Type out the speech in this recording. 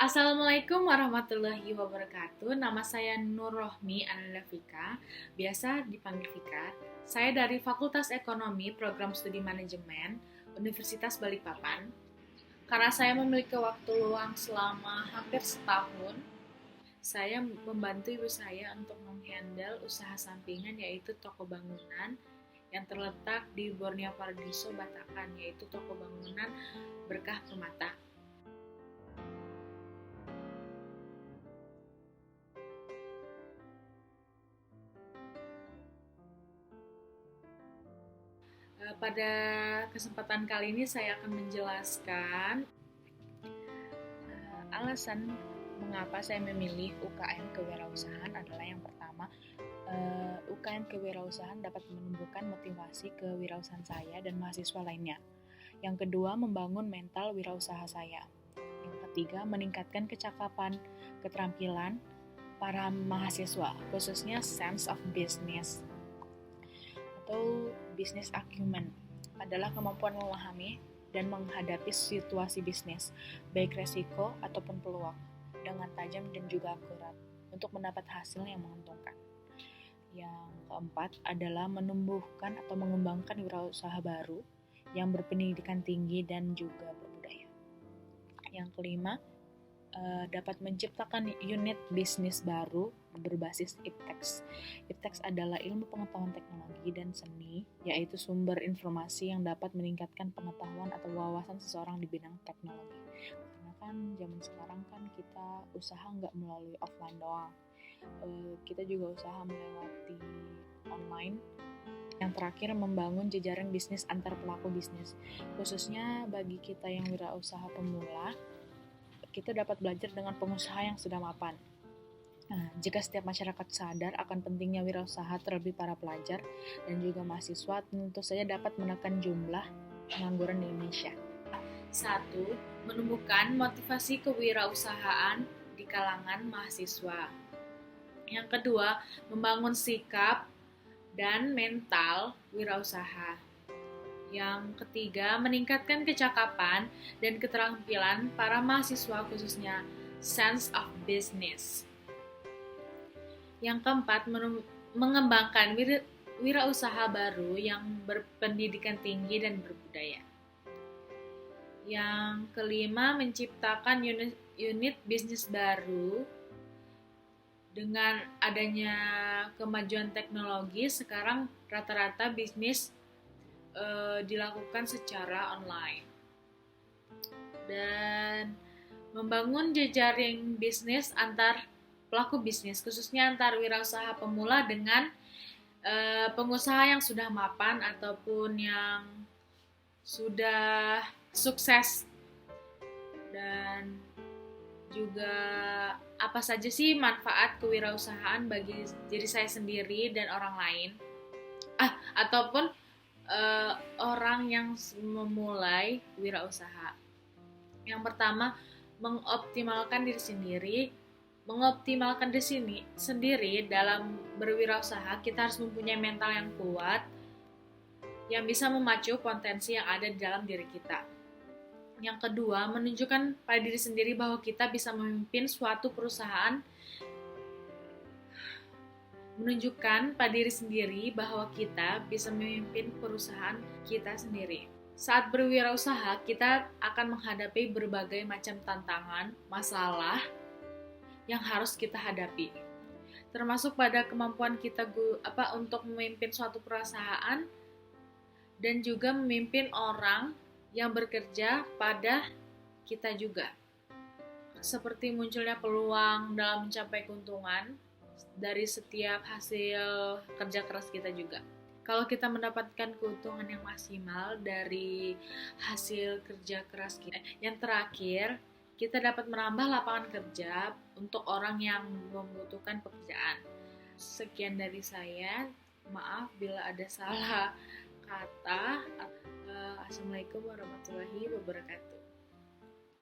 Assalamualaikum warahmatullahi wabarakatuh. Nama saya Nur Rohmi Anandavika, biasa dipanggil Vika. Saya dari Fakultas Ekonomi Program Studi Manajemen Universitas Balikpapan. Karena saya memiliki waktu luang selama hampir setahun, saya membantu ibu saya untuk menghandle usaha sampingan yaitu toko bangunan yang terletak di Borneo Paradiso, Batakkan, yaitu toko bangunan Berkah Permata. Pada kesempatan kali ini saya akan menjelaskan alasan mengapa saya memilih UKM kewirausahaan adalah yang pertama, UKM kewirausahaan dapat menumbuhkan motivasi kewirausahaan saya dan mahasiswa lainnya. Yang kedua, membangun mental wirausaha saya. Yang ketiga, meningkatkan kecakapan, keterampilan para mahasiswa, khususnya sense of business atau business acumen adalah kemampuan memahami dan menghadapi situasi bisnis, baik resiko ataupun peluang, dengan tajam dan juga akurat untuk mendapat hasil yang menguntungkan. Yang keempat adalah menumbuhkan atau mengembangkan wirausaha baru yang berpendidikan tinggi dan juga berbudaya. Yang kelima, dapat menciptakan unit bisnis baru berbasis ipteks. Ipteks adalah ilmu pengetahuan teknologi dan seni, yaitu sumber informasi yang dapat meningkatkan pengetahuan atau wawasan seseorang di bidang teknologi. Karena kan zaman sekarang kan kita usaha nggak melalui offline doang, kita juga usaha melewati online. Yang terakhir, membangun jejaring bisnis antar pelaku bisnis, khususnya bagi kita yang wirausaha pemula. Kita dapat belajar dengan pengusaha yang sudah mapan. Nah, jika setiap masyarakat sadar akan pentingnya wirausaha, terlebih para pelajar dan juga mahasiswa, tentu saja dapat menekan jumlah pengangguran di Indonesia. 1. Menumbuhkan motivasi kewirausahaan di kalangan mahasiswa. Yang kedua, membangun sikap dan mental wirausaha. Yang ketiga, meningkatkan kecakapan dan keterampilan para mahasiswa, khususnya sense of business. Yang keempat, mengembangkan wirausaha baru yang berpendidikan tinggi dan berbudaya. Yang kelima, menciptakan unit bisnis baru. Dengan adanya kemajuan teknologi, sekarang rata-rata bisnis dilakukan secara online. Dan membangun jejaring bisnis antar pelaku bisnis, khususnya antar wirausaha pemula dengan pengusaha yang sudah mapan ataupun yang sudah sukses. Dan juga apa saja sih manfaat kewirausahaan bagi diri saya sendiri dan orang lain, ataupun orang yang memulai wirausaha. Yang pertama, mengoptimalkan diri sendiri dalam berwirausaha. Kita harus mempunyai mental yang kuat yang bisa memacu potensi yang ada di dalam diri kita. Yang kedua, menunjukkan pada diri sendiri bahwa kita bisa memimpin suatu perusahaan. Menunjukkan pada diri sendiri bahwa kita bisa memimpin perusahaan kita sendiri. Saat berwirausaha, kita akan menghadapi berbagai macam tantangan, masalah yang harus kita hadapi. Termasuk pada kemampuan kita untuk memimpin suatu perusahaan dan juga memimpin orang yang bekerja pada kita juga. Seperti munculnya peluang dalam mencapai keuntungan dari setiap hasil kerja keras kita juga. Kalau kita mendapatkan keuntungan yang maksimal dari hasil kerja keras kita. Yang terakhir, kita dapat menambah lapangan kerja untuk orang yang membutuhkan pekerjaan. Sekian dari saya. Maaf bila ada salah kata. Assalamualaikum warahmatullahi wabarakatuh.